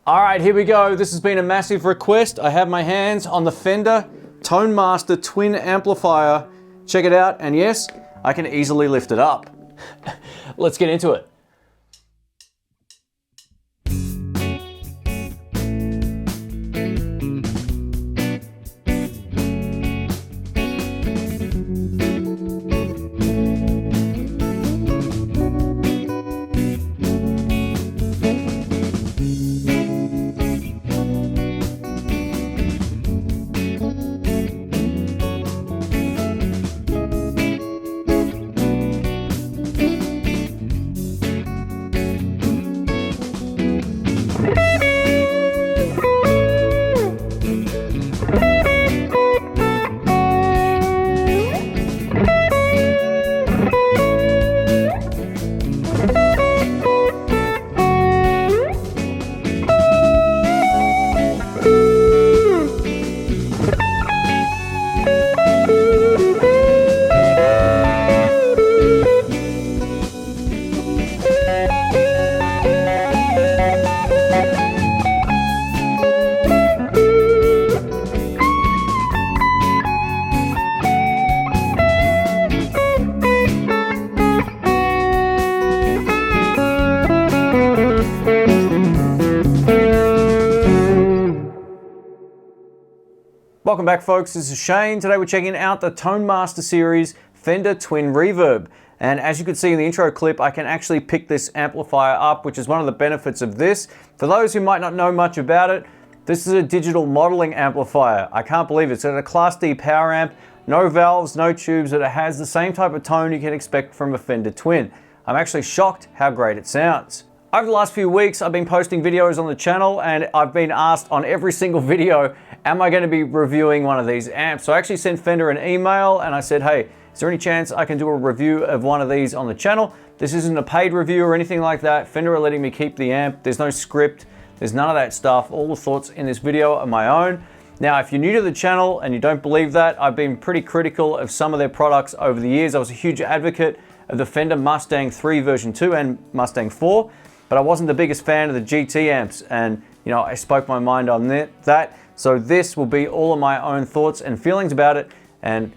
All right, here we go. This has been a massive request. I have my hands on the Fender Tone Master Twin Amplifier. Check it out, and yes, I can easily lift it up. Let's get into it. Welcome back, folks. This is Shane. Today we're checking out the Tone Master series Fender Twin Reverb. And as you can see in the intro clip, I can actually pick this amplifier up, which is one of the benefits of this. For those who might not know much about it, this is a digital modeling amplifier. I can't believe it. It's a Class D power amp, no valves, no tubes, but it has the same type of tone you can expect from a Fender Twin. I'm actually shocked how great it sounds. Over the last few weeks, I've been posting videos on the channel, and I've been asked on every single video, am I going to be reviewing one of these amps? So I actually sent Fender an email and I said, hey, is there any chance I can do a review of one of these on the channel? This isn't a paid review or anything like that. Fender are letting me keep the amp. There's no script. There's none of that stuff. All the thoughts in this video are my own. Now, if you're new to the channel and you don't believe that, I've been pretty critical of some of their products over the years. I was a huge advocate of the Fender Mustang 3 version 2 and Mustang 4. But I wasn't the biggest fan of the GT amps, and you know, I spoke my mind on that. So this will be all of my own thoughts and feelings about it, and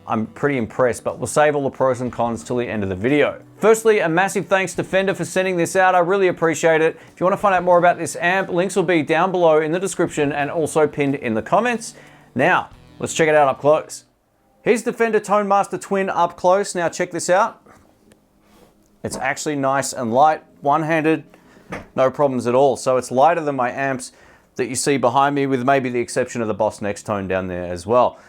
I'm pretty impressed, but we'll save all the pros and cons till the end of the video. Firstly, a massive thanks to Fender for sending this out. I really appreciate it. If you want to find out more about this amp, links will be down below in the description and also pinned in the comments. Now, let's check it out up close. Here's the Fender Tone Master Twin up close. Now check this out. It's actually nice and light, one-handed, no problems at all. So it's lighter than my amps that you see behind me, with maybe the exception of the Boss Next Tone down there as well.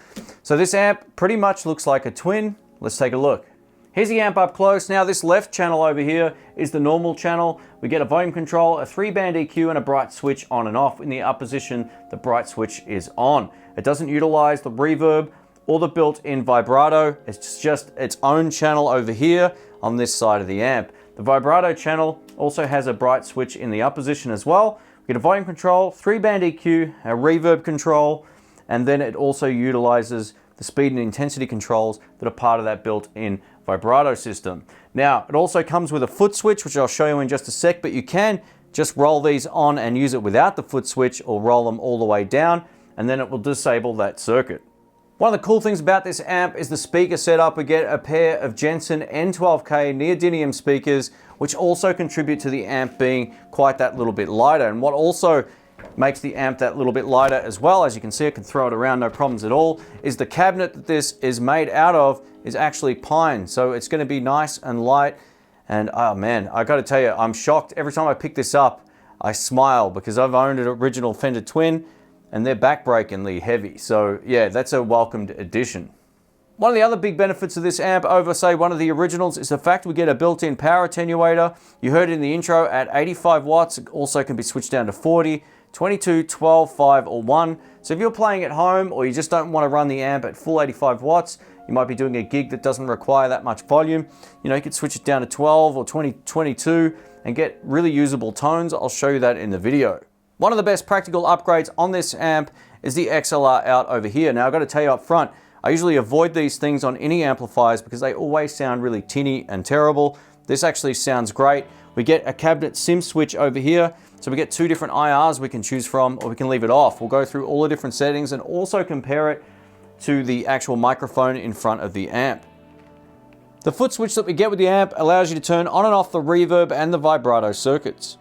So this amp pretty much looks like a twin. Let's take a look. Here's the amp up close. Now this left channel over here is the normal channel. We get a volume control, a 3-band EQ, and a bright switch on and off. In the up position, the bright switch is on. It doesn't utilize the reverb or the built-in vibrato. It's just its own channel over here on this side of the amp. The vibrato channel also has a bright switch in the up position as well. We get a volume control, 3-band EQ, a reverb control, and then it also utilizes the speed and intensity controls that are part of that built-in vibrato system. Now, it also comes with a foot switch, which I'll show you in just a sec, but you can just roll these on and use it without the foot switch, or roll them all the way down, and then it will disable that circuit. One of the cool things about this amp is the speaker setup. We get a pair of Jensen N12K neodymium speakers, which also contribute to the amp being quite that little bit lighter. And what also makes the amp that little bit lighter as well, as you can see, I can throw it around no problems at all, is the cabinet that this is made out of is actually pine. So it's going to be nice and light. And oh man, I got to tell you, I'm shocked. Every time I pick this up, I smile, because I've owned an original Fender Twin, and they're backbreakingly heavy. So yeah, that's a welcomed addition. One of the other big benefits of this amp over, say, one of the originals is the fact we get a built-in power attenuator. You heard it in the intro at 85 watts. It also can be switched down to 40, 22, 12, 5, or 1. So if you're playing at home, or you just don't want to run the amp at full 85 watts, you might be doing a gig that doesn't require that much volume. You know, you could switch it down to 12 or 20, 22 and get really usable tones. I'll show you that in the video. One of the best practical upgrades on this amp is the XLR out over here. Now I've got to tell you up front, I usually avoid these things on any amplifiers because they always sound really tinny and terrible. This actually sounds great. We get a cabinet sim switch over here. So we get two different IRs we can choose from, or we can leave it off. We'll go through all the different settings and also compare it to the actual microphone in front of the amp. The foot switch that we get with the amp allows you to turn on and off the reverb and the vibrato circuits.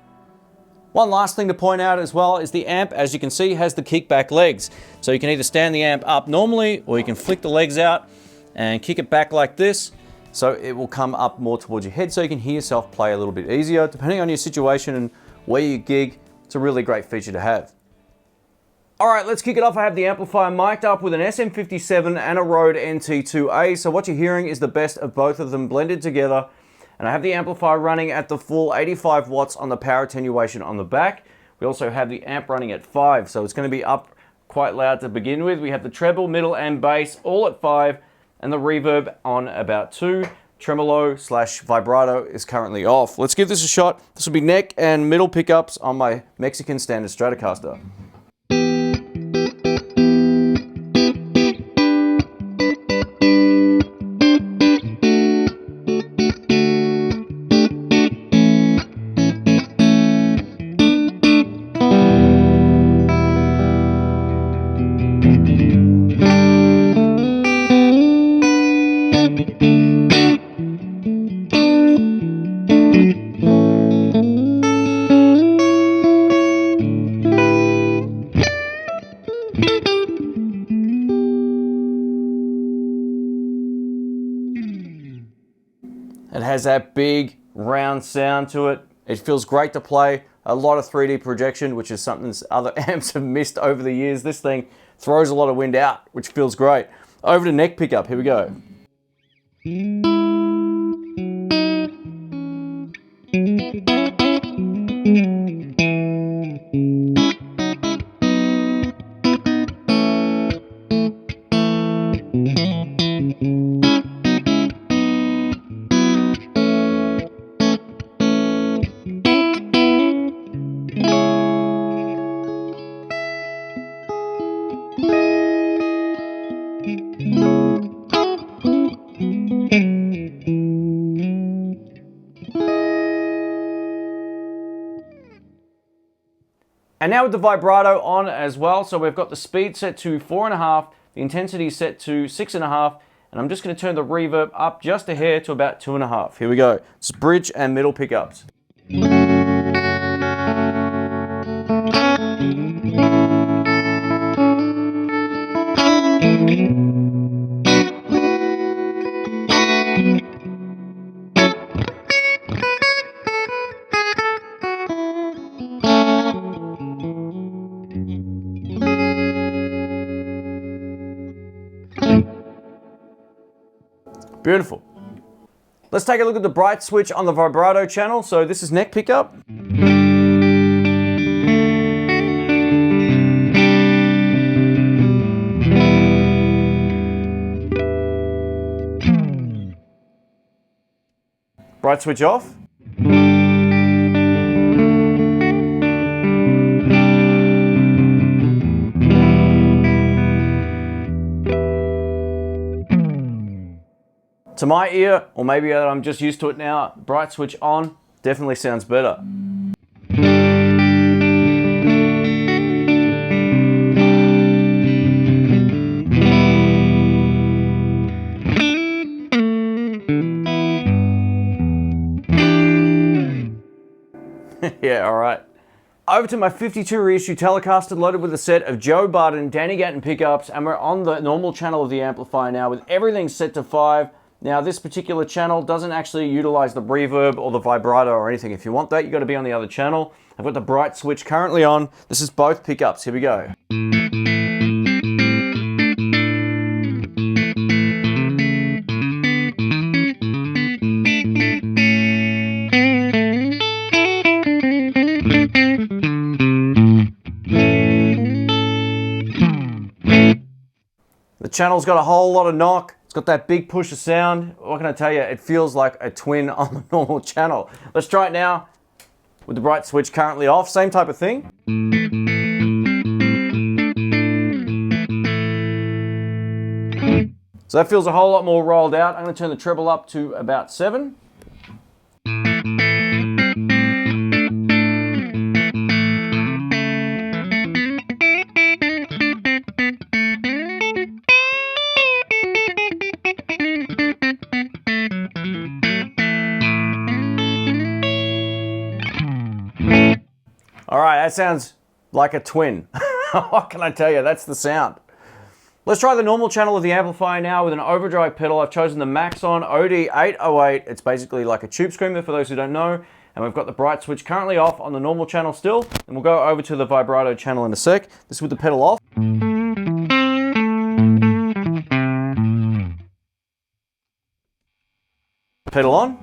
One last thing to point out as well is the amp, as you can see, has the kickback legs. So you can either stand the amp up normally, or you can flick the legs out and kick it back like this. So it will come up more towards your head so you can hear yourself play a little bit easier, depending on your situation and where you gig. It's a really great feature to have. All right, let's kick it off. I have the amplifier mic'd up with an SM57 and a Rode NT2A. So what you're hearing is the best of both of them blended together. And I have the amplifier running at the full 85 watts on the power attenuation on the back. We also have the amp running at 5, so it's going to be up quite loud to begin with. We have the treble, middle, and bass all at 5, and the reverb on about 2. Tremolo / vibrato is currently off. Let's give this a shot. This will be neck and middle pickups on my Mexican Standard Stratocaster. It has that big round sound to it. It feels great to play. A lot of 3D projection, which is something other amps have missed over the years. This thing throws a lot of wind out, which feels great. Over to neck pickup, here we go. And now with the vibrato on as well, so we've got the speed set to 4.5, the intensity set to 6.5, and I'm just going to turn the reverb up just a hair to about 2.5. Here we go. It's bridge and middle pickups. Beautiful. Let's take a look at the bright switch on the vibrato channel. So this is neck pickup. Bright switch off. To my ear, or maybe that I'm just used to it now, bright switch on definitely sounds better. Yeah, all right. Over to my 52 reissue Telecaster loaded with a set of Joe Barton Danny Gatton pickups, and we're on the normal channel of the amplifier now with everything set to 5. Now this particular channel doesn't actually utilize the reverb or the vibrato or anything. If you want that, you've got to be on the other channel. I've got the bright switch currently on. This is both pickups. Here we go. The channel's got a whole lot of knock. It's got that big push of sound. What can I tell you? It feels like a twin on the normal channel. Let's try it now with the bright switch currently off. Same type of thing. So that feels a whole lot more rolled out. I'm going to turn the treble up to about 7. right, that sounds like a twin. What can I tell you? That's the sound. Let's try the normal channel of the amplifier now with an overdrive pedal. I've chosen the Maxon OD808. It's basically like a tube screamer for those who don't know. And we've got the bright switch currently off on the normal channel still. And we'll go over to the vibrato channel in a sec. This is with the pedal off. Pedal on.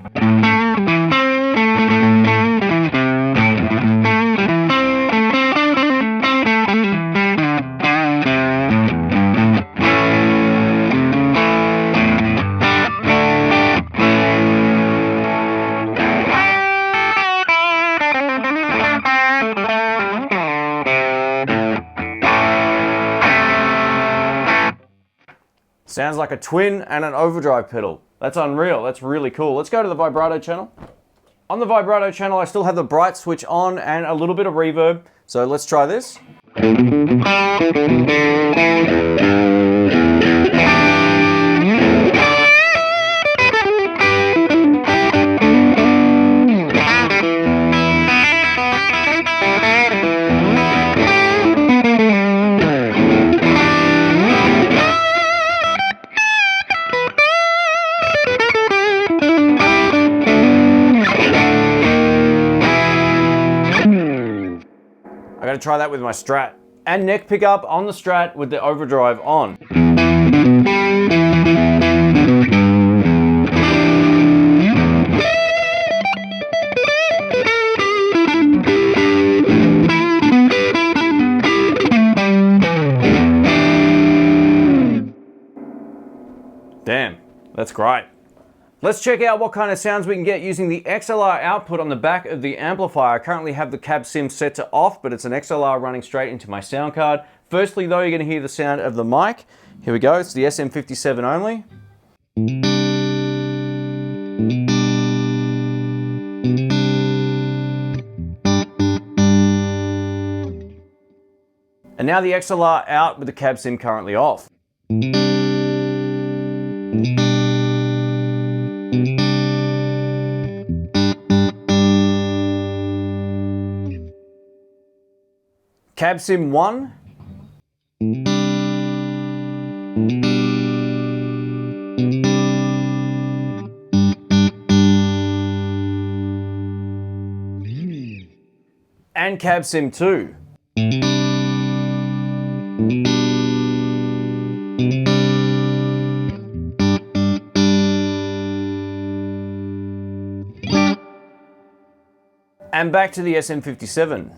Sounds like a twin and an overdrive pedal. That's unreal, that's really cool. Let's go to the vibrato channel. On the vibrato channel, I still have the bright switch on and a little bit of reverb. So let's try this. I gotta try that with my Strat. And neck pickup on the Strat with the overdrive on. Damn, that's great. Let's check out what kind of sounds we can get using the XLR output on the back of the amplifier. I currently have the cab sim set to off, but it's an XLR running straight into my sound card. Firstly though, you're going to hear the sound of the mic. Here we go, it's the SM57 only. And now the XLR out with the cab sim currently off. Cab sim 1. And cab sim 2. And back to the SM57.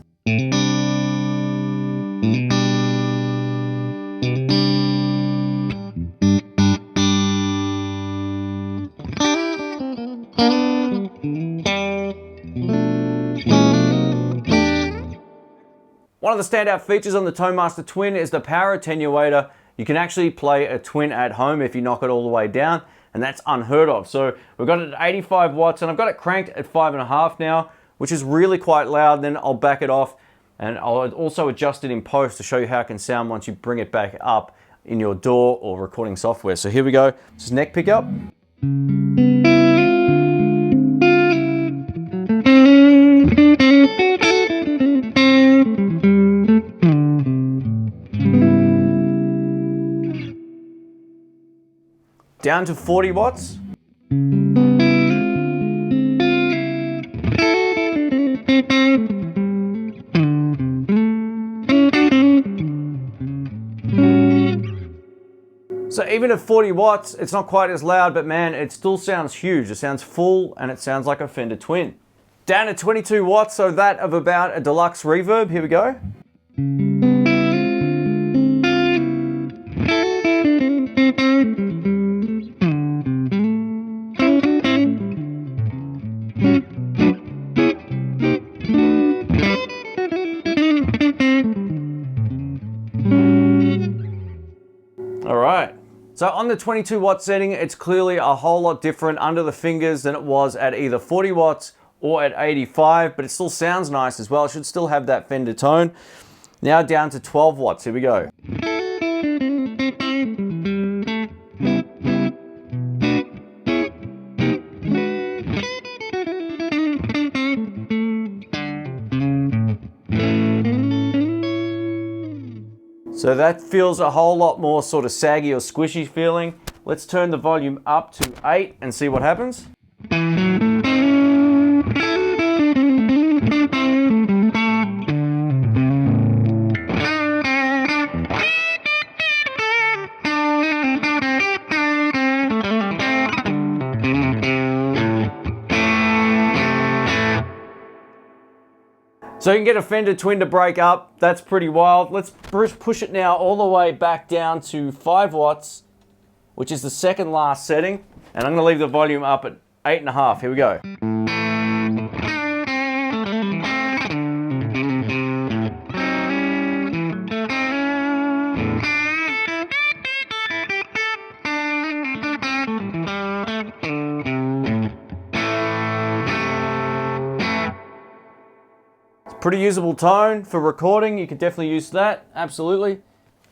One of the standout features on the Tone Master Twin is the power attenuator. You can actually play a twin at home if you knock it all the way down, and that's unheard of. So we've got it at 85 watts, and I've got it cranked at 5.5 now, which is really quite loud. Then I'll back it off, and I'll also adjust it in post to show you how it can sound once you bring it back up in your DAW or recording software. So here we go. This is neck pickup. Down to 40 watts. So even at 40 watts, it's not quite as loud, but man, it still sounds huge. It sounds full and it sounds like a Fender Twin. Down to 22 watts, so that of about a deluxe reverb. Here we go. All right. So on the 22 watt setting, it's clearly a whole lot different under the fingers than it was at either 40 watts or at 85, but it still sounds nice as well. It should still have that Fender tone. Now down to 12 watts, here we go. So that feels a whole lot more sort of saggy or squishy feeling. Let's turn the volume up to 8 and see what happens. So you can get a Fender Twin to break up. That's pretty wild. Let's push it now all the way back down to 5 watts, which is the second last setting. And I'm gonna leave the volume up at 8.5. Here we go. Pretty usable tone for recording. You could definitely use that, absolutely.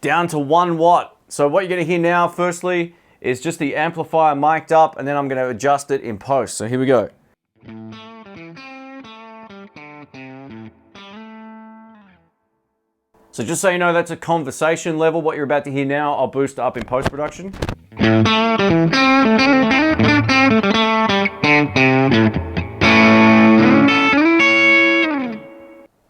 Down to 1 watt. So what you're gonna hear now, firstly, is just the amplifier mic'd up, and then I'm gonna adjust it in post. So here we go. So just so you know, that's a conversation level. What you're about to hear now, I'll boost up in post-production.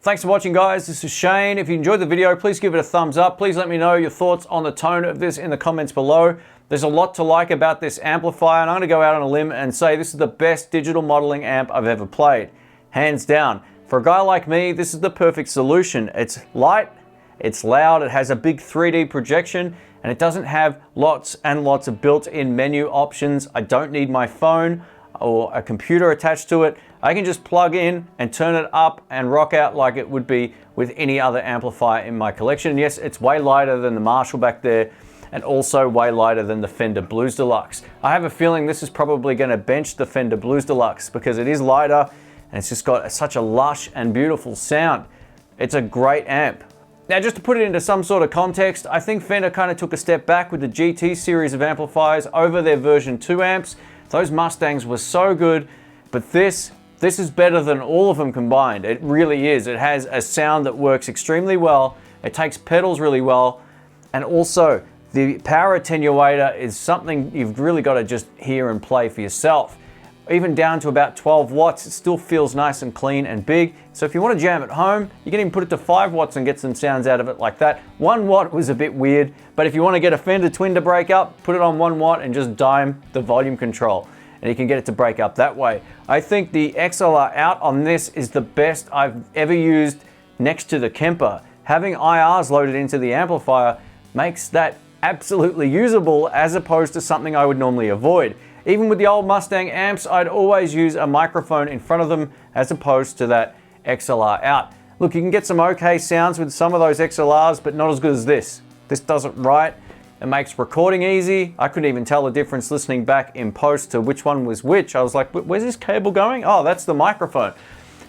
Thanks for watching, guys. This is Shane. If you enjoyed the video, please give it a thumbs up. Please let me know your thoughts on the tone of this in the comments below. There's a lot to like about this amplifier, and I'm gonna go out on a limb and say this is the best digital modeling amp I've ever played. Hands down. For a guy like me, this is the perfect solution. It's light, it's loud, it has a big 3D projection, and it doesn't have lots and lots of built-in menu options. I don't need my phone or a computer attached to it. I can just plug in and turn it up and rock out like it would be with any other amplifier in my collection. Yes, it's way lighter than the Marshall back there, and also way lighter than the Fender Blues Deluxe. I have a feeling this is probably gonna bench the Fender Blues Deluxe because it is lighter and it's just got such a lush and beautiful sound. It's a great amp. Now, just to put it into some sort of context, I think Fender kind of took a step back with the GT series of amplifiers over their version 2 amps. Those Mustangs were so good, but this is better than all of them combined. It really is. It has a sound that works extremely well. It takes pedals really well. And also, the power attenuator is something you've really got to just hear and play for yourself. Even down to about 12 watts, it still feels nice and clean and big. So if you want to jam at home, you can even put it to 5 watts and get some sounds out of it like that. 1 watt was a bit weird, but if you want to get a Fender Twin to break up, put it on 1 watt and just dime the volume control, and you can get it to break up that way. I think the XLR out on this is the best I've ever used next to the Kemper. Having IRs loaded into the amplifier makes that absolutely usable as opposed to something I would normally avoid. Even with the old Mustang amps, I'd always use a microphone in front of them as opposed to that XLR out. Look, you can get some okay sounds with some of those XLRs, but not as good as this. This does it right. It makes recording easy. I couldn't even tell the difference listening back in post to which one was which. I was like, where's this cable going? Oh, that's the microphone.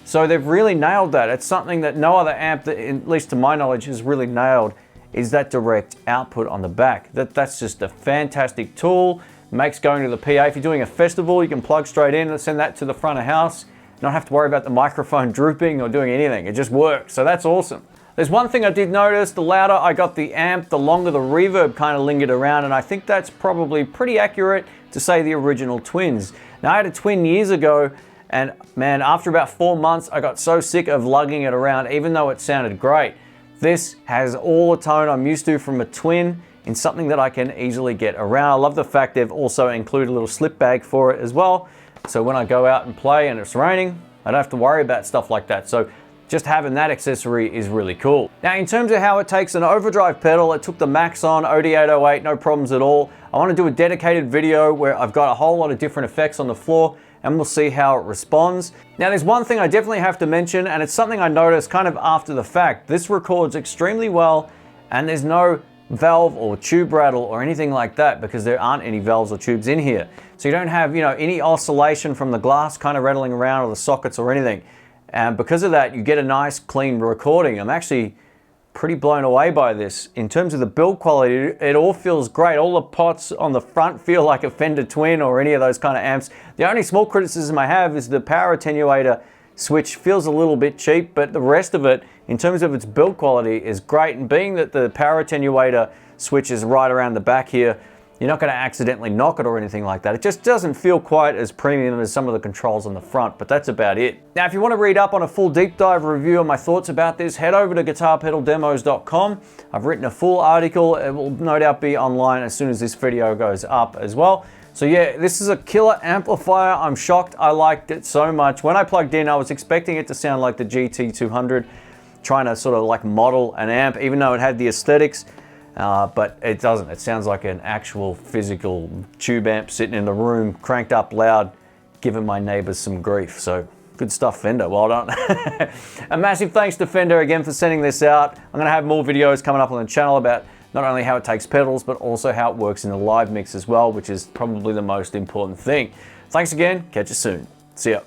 So they've really nailed that. It's something that no other amp, that, at least to my knowledge, has really nailed, is that direct output on the back. That's just a fantastic tool. Makes going to the PA. If you're doing a festival, you can plug straight in and send that to the front of house. Not have to worry about the microphone drooping or doing anything. It just works. So that's awesome. There's one thing I did notice. The louder I got the amp, the longer the reverb kind of lingered around, and I think that's probably pretty accurate to say the original Twins. Now, I had a Twin years ago, and man, after about 4 months, I got so sick of lugging it around, even though it sounded great. This has all the tone I'm used to from a Twin, in something that I can easily get around. I love the fact they've also included a little slip bag for it as well. So when I go out and play and it's raining, I don't have to worry about stuff like that. So just having that accessory is really cool. Now, in terms of how it takes an overdrive pedal, it took the Maxon OD808, no problems at all. I want to do a dedicated video where I've got a whole lot of different effects on the floor, and we'll see how it responds. Now, there's one thing I definitely have to mention, and it's something I noticed kind of after the fact. This records extremely well, and there's no valve or tube rattle or anything like that because there aren't any valves or tubes in here. So you don't have, any oscillation from the glass kind of rattling around or the sockets or anything. And because of that, you get a nice clean recording. I'm actually pretty blown away by this. In terms of the build quality, it all feels great. All the pots on the front feel like a Fender Twin or any of those kind of amps. The only small criticism I have is the power attenuator switch feels a little bit cheap, but the rest of it, in terms of its build quality, is great. And being that the power attenuator switch is right around the back here, you're not going to accidentally knock it or anything like that. It just doesn't feel quite as premium as some of the controls on the front, but that's about it. Now, if you want to read up on a full deep dive review on my thoughts about this, head over to guitarpedaldemos.com. I've written a full article. It will no doubt be online as soon as this video goes up as well. So yeah, this is a killer amplifier. I'm shocked. I liked it so much. When I plugged in, I was expecting it to sound like the GT200, trying to sort of like model an amp, even though it had the aesthetics. But it doesn't. It sounds like an actual physical tube amp sitting in the room, cranked up loud, giving my neighbors some grief. So good stuff, Fender. Well done. A massive thanks to Fender again for sending this out. I'm going to have more videos coming up on the channel about not only how it takes pedals, but also how it works in the live mix as well, which is probably the most important thing. Thanks again. Catch you soon. See ya.